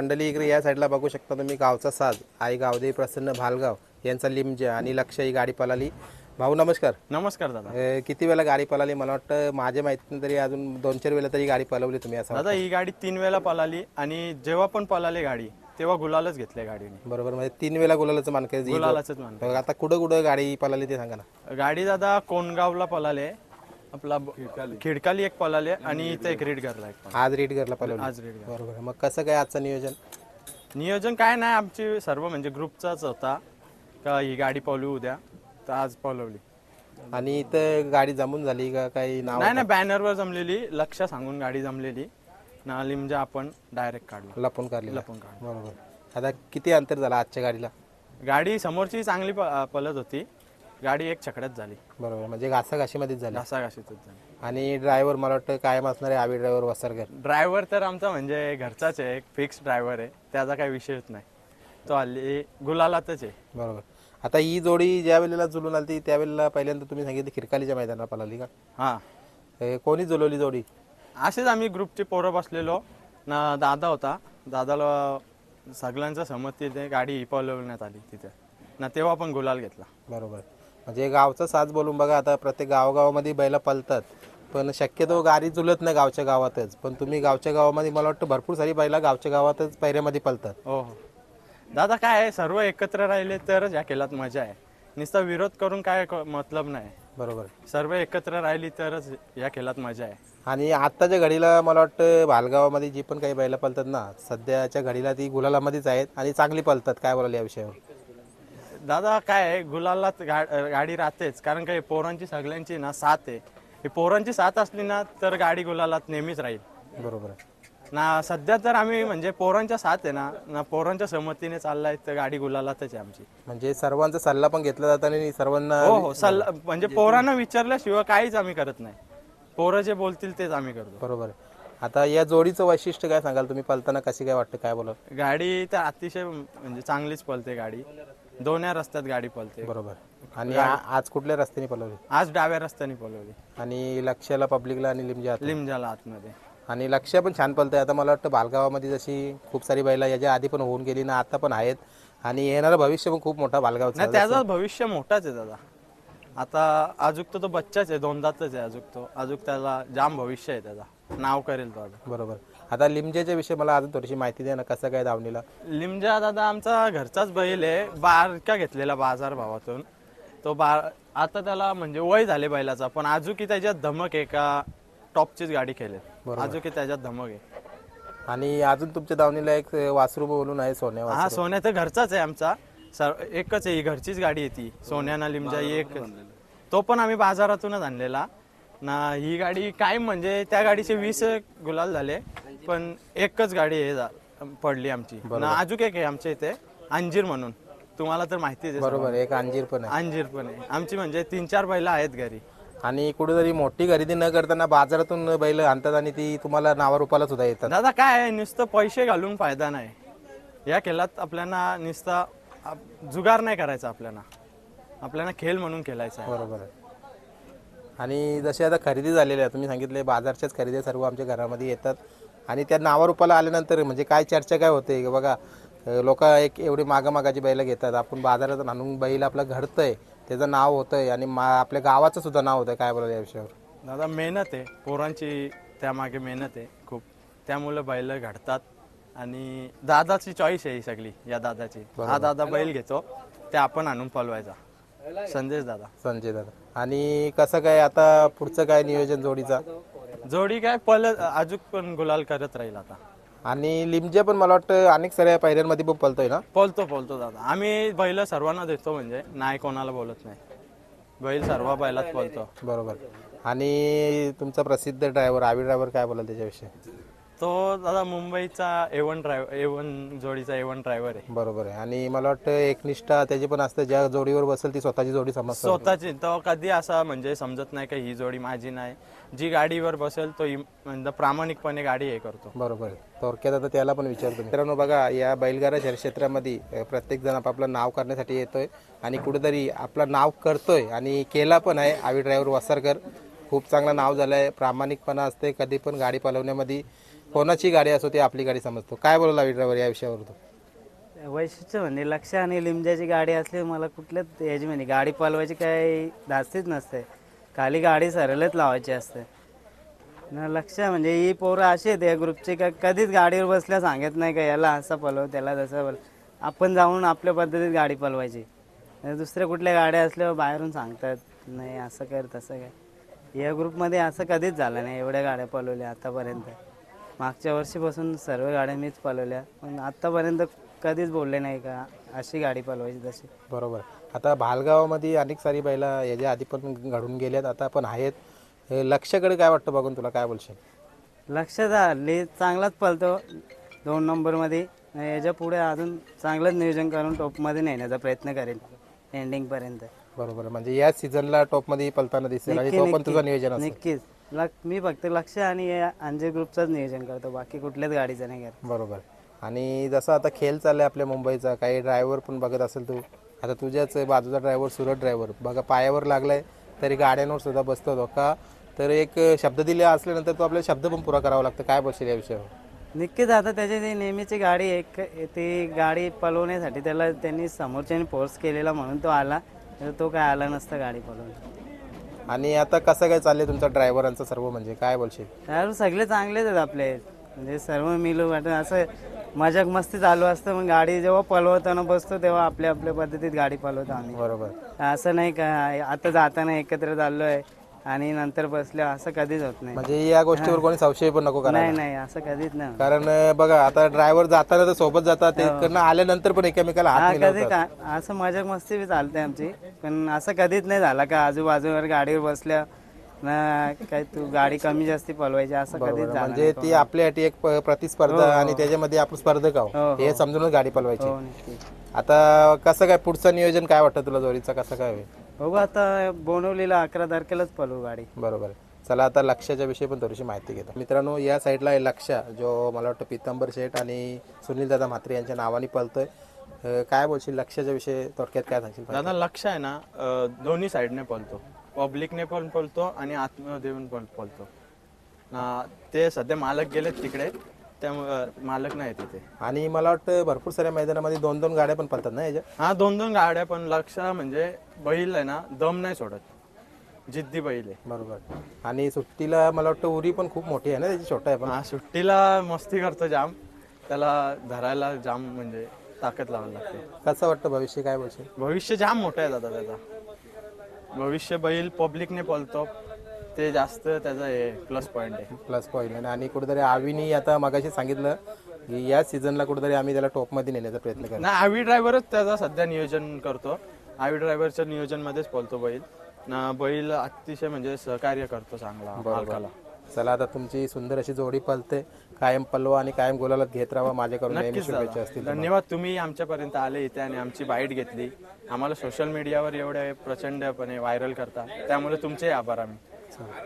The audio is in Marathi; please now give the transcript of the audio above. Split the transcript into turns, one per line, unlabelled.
मंडळी इकडे या साईडला बघू शकता तुम्ही गावचा साज आई गावदेवी प्रसन्न भालगाव यांचा लिमजे आणि लक्ष ही गाडी पळाली. भाऊ नमस्कार.
नमस्कार दादा.
किती वेळा गाडी पळाली? मला वाटतं माझ्या माहितीने तरी अजून 2-4 वेळा तरी गाडी पळवली तुम्ही असं
दादा. ही गाडी 3 वेळा पळाली आणि जेव्हा पण पळाली गाडी तेव्हा गुलालच घेतले गाडीने.
बरोबर, म्हणजे 3 वेळा गुलालाचं मानकरी.
गुलालाच मान.
आता कुठं कुठं गाडी पळाली ते सांगा ना.
गाडी दादा कोणगावला पळाले, आपला खिडकाली एक पळाले आणि इथे एक रीडगरला एक.
आज रीडगरला पळवली.
आज रीडगर.
बरोबर. मग कसं काय आजचं
नियोजन काय नाही, आमची सर्व म्हणजे ग्रुपचाच होता का ही गाडी पळवू उद्या, तर आज पळवली.
आणि इथं गाडी जमून झाली का काही नाव?
नाही, बॅनरवर जमलेली, लक्ष सांगून गाडी जमलेली ना, लिमजा आपण डायरेक्ट काढली,
लपून काढली.
लपून काढली.
बरोबर. आता किती अंतर झालं आजच्या गाडीला?
गाडी समोरची चांगली पळत होती, गाडी एक छकड्यात झाली.
बरोबर, म्हणजे घासाघाशीमध्येच झाली.
घासाघाशीतच झाली.
आणि ड्रायव्हर मला वाटतं कायम असणार आहे आवी ड्रायव्हर वसरकर.
ड्रायव्हर तर आमचा म्हणजे घरचाच आहे, एक फिक्स ड्रायव्हर आहे, त्याचा काही विषयच नाही. तो हल्ली गुलालातच आहे.
बरोबर. आता ही जोडी ज्या वेळेला जुळून आली त्यावेळेला पहिल्यांदा तुम्ही सांगितलं खिरकालीच्या मैदानात पळाली का?
हां,
कोणी जुळवली जोडी?
असेच आम्ही ग्रुपचे पोरं बसलेलो ना, दादा होता, दादाला सगळ्यांचा संमतीने गाडी पळवण्यात आली तिथे ना, तेव्हा पण गुलाल घेतला.
बरोबर. म्हणजे गावचा साज बोलून बघा, आता प्रत्येक गावागावामध्ये बैला पळतात, पण शक्यतो गाडी जुळत नाही गावच्या गावातच. पण तुम्ही गावच्या गावामध्ये मला वाटतं भरपूर सारी बैला गावच्या गावातच पैऱ्यामध्ये पळतात.
हो हो दादा, काय आहे, सर्व एकत्र राहिले तरच या खेळात मजा आहे. नुसता विरोध करून काय मतलब नाही.
बरोबर.
सर्व एकत्र राहिली तरच या खेळात मजा आहे.
आणि आत्ताच्या घडीला मला वाटतं भालगावामध्ये जी पण काही बैला पळतात ना, सध्याच्या घडीला ती गुलालामध्येच आहेत आणि चांगली पळतात. काय बोलाल या विषयावर?
दादा काय आहे, गुलालात गाडी राहतेच, कारण काही पोरांची सगळ्यांची ना साथ आहे. ही पोरांची साथ असली ना तर गाडी गुलालात नेहमीच राहील.
बरोबर
ना. सध्या तर आम्ही म्हणजे पोरांच्या साथ आहे ना, पोरांच्या सहमतीने चाललाय तर गाडी गुलालातच आहे आमची.
म्हणजे सर्वांचा सल्ला पण घेतला जातो आणि सर्वांना
हो हो सल्ला म्हणजे पोरांना विचारल्याशिवाय काहीच आम्ही करत नाही. पोरं जे बोलतील तेच आम्ही करतो.
बरोबर. आता या जोडीचं वैशिष्ट्य काय सांगाल तुम्ही? पळताना कशी काय वाटतं, काय बोला?
गाडी तर अतिशय म्हणजे चांगलीच पळते गाडी, दोन्ही रस्त्यात गाडी पळते.
बरोबर. आणि आज कुठल्या रस्त्याने पळवली?
आज डाव्या रस्त्याने पळवली.
आणि लक्ष्याला पब्लिकला आणि
लिमजाला आतमध्ये.
आणि लक्ष पण छान पळतंय. आता मला वाटतं भालगावामध्ये जशी खूप सारी बैला याच्या आधी पण होऊन गेली ना, आता पण आहेत आणि येणारं भविष्य पण खूप मोठा भालगावचं.
नाही, त्याचं भविष्य मोठाच आहे दादा. आता अजूक तो बच्चाच आहे, 2 दातच आहे अजूक त्याला जाम भविष्य आहे, त्याचा नाव करेल तो.
बरोबर. आता लिमजेच्या विषयी मला अजून थोडीशी माहिती द्या ना, कसं काय धावणीला?
लिमजा दादा आमचा घरचाच बैल आहे, बारका घेतलेला बाजार भावातून. तो आता त्याला म्हणजे वय झाले बैलाचा, पण अजूनही त्याच्यात धमक आहे का टॉपचीच गाडी खेळेल, अजूनही त्याच्यात धमक आहे.
आणि अजून तुमच्या धावणीला एक वासरू बोलून आहे, सोन्या.
हा, सोन्या तर घरचाच आहे आमचा, एकच आहे, ही घरचीच गाडी आहे ती. सोन्याना लिमजा एक, तो पण आम्ही बाजारातूनच आणलेला ना. ही गाडी काय म्हणजे त्या गाडीचे 20 गुलाल झाले, पण एकच गाडी हे पडली आमची ना. अजून एक आहे आमच्या इथे अंजीर म्हणून, तुम्हाला तर माहितीच आहे.
बरोबर. एक अंजीर पण आहे.
अंजीर पण आहे आमची, म्हणजे 3-4 बैल आहेत घरी.
आणि कुठेतरी मोठी खरेदी न करताना बाजारातून बैल आणतात आणि ती तुम्हाला नावारूपाला सुद्धा येतात.
दादा काय आहे, नुसतं पैसे घालून फायदा नाही या खेळात. आपल्याला नुसता जुगार नाही करायचा, आपल्याला खेळ म्हणून खेळायचा.
बरोबर आहे. आणि जसे आता खरेदी झालेली आहे, तुम्ही सांगितले बाजारच्याच खरेदी सर्व आमच्या घरामध्ये येतात आणि त्या नावारूपाला आल्यानंतर म्हणजे काय चर्चा काय होते? बघा, लोक एक एवढी मागामागाची बैल घेतात, आपण बाजारात आणून बैल आपलं घडतंय, त्याचं नाव होतंय आणि आपल्या गावाचं सुद्धा नाव होतंय. काय बोलायला या विषयावर?
दादा मेहनत आहे पोरांची, त्यामागे मेहनत आहे खूप, त्यामुळे बैल घडतात. आणि दादाची चॉईस आहे ही सगळी, या दादाची. हा दादा बैल घेतो ते आपण आणून पळवायचा, संजय दादा. आणि कसं काय आता पुढचं काय नियोजन जोडीचा? जोडी काय अजून पण गुलाल करत राहील आता.
आणि लिमजे पण मला वाटतं अनेक साऱ्या पायऱ्यांमध्ये पण पळतोय ना?
पळतो दादा. आम्ही बैल सर्वांना देतो, म्हणजे नाही कोणाला बोलत नाही, बैल सर्व बैलात पळतो.
बरोबर. आणि तुमचा प्रसिद्ध ड्रायव्हर आवी ड्रायव्हर, काय बोलाल त्याच्याविषयी?
तो दादा मुंबईचा A1 जोडीचा A1 ड्रायव्हर आहे.
बरोबर आहे. आणि मला वाटतं एकनिष्ठा त्याची पण असतं, ज्या जोडीवर बसेल ती स्वतःची जोडी समजतो.
स्वतःची. तो कधी असा म्हणजे समजत नाही का ही जोडी माझी नाही, जी गाडीवर बसेल तो म्हणजे प्रामाणिकपणे गाडी हे करतो.
बरोबर आहे. थोडक्यात आता त्याला पण विचारतो. मित्रांनो बघा, या बैलगाडा क्षेत्रामध्ये प्रत्येक जण आपापलं नाव करण्यासाठी येतोय आणि कुठेतरी आपलं नाव करतोय आणि केला पण आहे. आवी ड्रायव्हर वसरकर खूप चांगलं नाव झालं आहे, प्रामाणिकपणा असते, कधी पण गाडी पळवण्यामध्ये कोणाची गाडी असो ती आपली गाडी समजतो. काय बोलला ड्रायव्हर या विषयावर तो?
वैशिष्ट्य म्हणजे लक्ष आणि लिमजाची गाडी असली मला कुठल्याच ह्याची म्हणजे गाडी पळवायची काही धास्तीच नसते. खाली गाडी सरळच लावायची असते. न लक्ष म्हणजे ही पोरं अशी आहेत या ग्रुपची का कधीच गाडीवर बसल्या सांगत नाही का याला असं पळव त्याला तसं पळव. आपण जाऊन आपल्या पद्धतीत गाडी पळवायची. दुसऱ्या कुठल्या गाड्या असल्यावर बाहेरून सांगतात नाही असं कर तसं काय. या ग्रुपमध्ये असं कधीच झालं नाही. एवढ्या गाड्या पळवल्या आतापर्यंत. मागच्या वर्षीपासून सर्व गाड्या मीच पळवल्या पण आतापर्यंत कधीच बोलले नाही का अशी गाडी पळवायची तशी.
बरोबर. आता भालगावामध्ये अनेक सारी बैला याच्या आधी पण घडून गेल्यात, आता पण आहेत. लक्षकडे काय वाटतं बघून तुला काय बोलशील?
लक्ष झाले चांगलाच पळतो 2 नंबरमध्ये. याच्या पुढे अजून चांगलंच नियोजन करून टॉपमध्ये नेण्याचा प्रयत्न करेल एंडिंगपर्यंत.
बरोबर. म्हणजे या सीझनला टॉपमध्ये पलताना दिसेल आणि तो पण तुझं नियोजन असेल.
नक्कीच. मी फक्त लक्ष आणि अंजे ग्रुपचंच नियोजन करतो, बाकी कुठल्याच गाडीचं नाही करत.
बरोबर. आणि जसं आता खेळ चाललाय आपल्या मुंबईचा, काही ड्रायव्हर पण बघत असेल तू. आता तुझ्याच बाजूचा ड्रायव्हर सुरत ड्रायव्हर बघा पायावर लागलाय तरी गाड्यांवर सुद्धा बसतो तो का, तर एक शब्द दिले असल्यानंतर तो आपल्याला शब्द पण पुरा करावा लागतो. काय बोलशील या विषयावर?
नक्कीच. आता त्याची ती नेहमीची गाडी एक ती गाडी पळवण्यासाठी त्याला त्यांनी समोरच्याने फोर्स केलेला म्हणून तो आला, तर तो काय आला नसता गाडी पळवून.
आणि आता कसं काय चाललंय तुमचा ड्रायव्हरांचं सर्व, म्हणजे काय बोलशील?
त्यावर सगळे चांगलेच आहेत आपले, म्हणजे सर्व मिळून वाटून असं मजाक मस्ती चालू असतं. मग गाडी जेव्हा पळवताना बसतो तेव्हा आपल्या आपल्या पद्धतीत गाडी पळवतो आम्ही.
बरोबर.
असं नाही का आता जाताना एकत्र चाललोय आणि नंतर बसलो असं कधीच होत नाही.
म्हणजे या गोष्टीवर कोणी संशय पण नको करायला.
नाही नाही असं कधीच नाही.
कारण बघा आता ड्रायव्हर जाताना तर सोबत जातात, ते करणं आल्यानंतर पण एकमेकाला हात
कधी
मिळवतात.
असं मजाक मस्ती बी चालते आमची, पण असं कधीच नाही झाला का आजूबाजूवर गाडीवर बसल्या ना काय तू गाडी कमी जास्ती पळवायची असं कधीच झालं
म्हणजे ती आपल्यासाठी एक प्रतिस्पर्धा आणि त्याच्यामध्ये आपण स्पर्धक
हो,
आहोत हे समजूनच गाडी पळवायची.
हो नक्की.
आता कसं काय पुढचं नियोजन काय वाटतं तुला जोरीचं कसं काय होईल?
बघू आता बोनवलीला 11 तारखेलाच पळवू गाडी.
बरोबर. चला आता लक्ष्याच्या विषयी पण थोडीशी माहिती घेतो. मित्रांनो या साईडला आहे लक्ष, जो मला वाटतं पितांबर शेठ आणि सुनील दादा म्हात्रे यांच्या नावाने पळतोय. काय बोलशील लक्ष्याच्या विषयी थोडक्यात काय सांगशील?
दादा लक्ष आहे ना दोन्ही साईडने पळतो, पब्लिकने पण पळतो आणि आतमध्ये पण पळतो. ते सध्या मालक गेलेत तिकडे त्यामुळे मालक नाही तिथे.
आणि मला वाटतं भरपूर साऱ्या मैदानामध्ये 2-2 गाड्या पण पळतात ना याच्या?
हा 2-2 गाड्या पण. लक्ष म्हणजे बैल आहे ना दम नाही सोडत, जिद्दी बैल आहे.
बरोबर. आणि सुट्टीला मला वाटतं उरी पण खूप मोठी आहे ना त्याची, छोटा आहे पण.
हा सुट्टीला मस्ती करतो जाम, त्याला धरायला जाम म्हणजे ताकद लावायला लागते.
कसं वाटतं भविष्य काय बोलशील?
भविष्य जाम मोठं आहे दादा त्याचा. भविष्य बैल पब्लिकने पळतो ते जास्त त्याचा हे प्लस पॉईंट आहे.
Plus point. आणि कुठेतरी आवीनी आता मगाशी सांगितलं की या सीझनला कुठेतरी आम्ही त्याला टॉपमध्ये नेण्याचा प्रयत्न करतो.
ना आवी ड्रायव्हरच त्याचा सध्या नियोजन करतो. आवी ड्रायव्हरच्या नियोजन मध्येच पळतो बैल ना. बैल अतिशय म्हणजे सहकार्य करतो चांगला मालकाला.
चला आता तुमची सुंदर अशी जोडी पळते, कायम पलवा आणि कायम गोलाला घेत राहा. माझ्याकडून नेहमी शुभेच्छा असतील.
धन्यवाद. तुम्ही आमच्यापर्यंत आले इथे आणि आमची बाईट घेतली. आम्हाला सोशल मीडियावर एवढे प्रचंडपणे व्हायरल करता त्यामुळे तुमचे आभार. आम्ही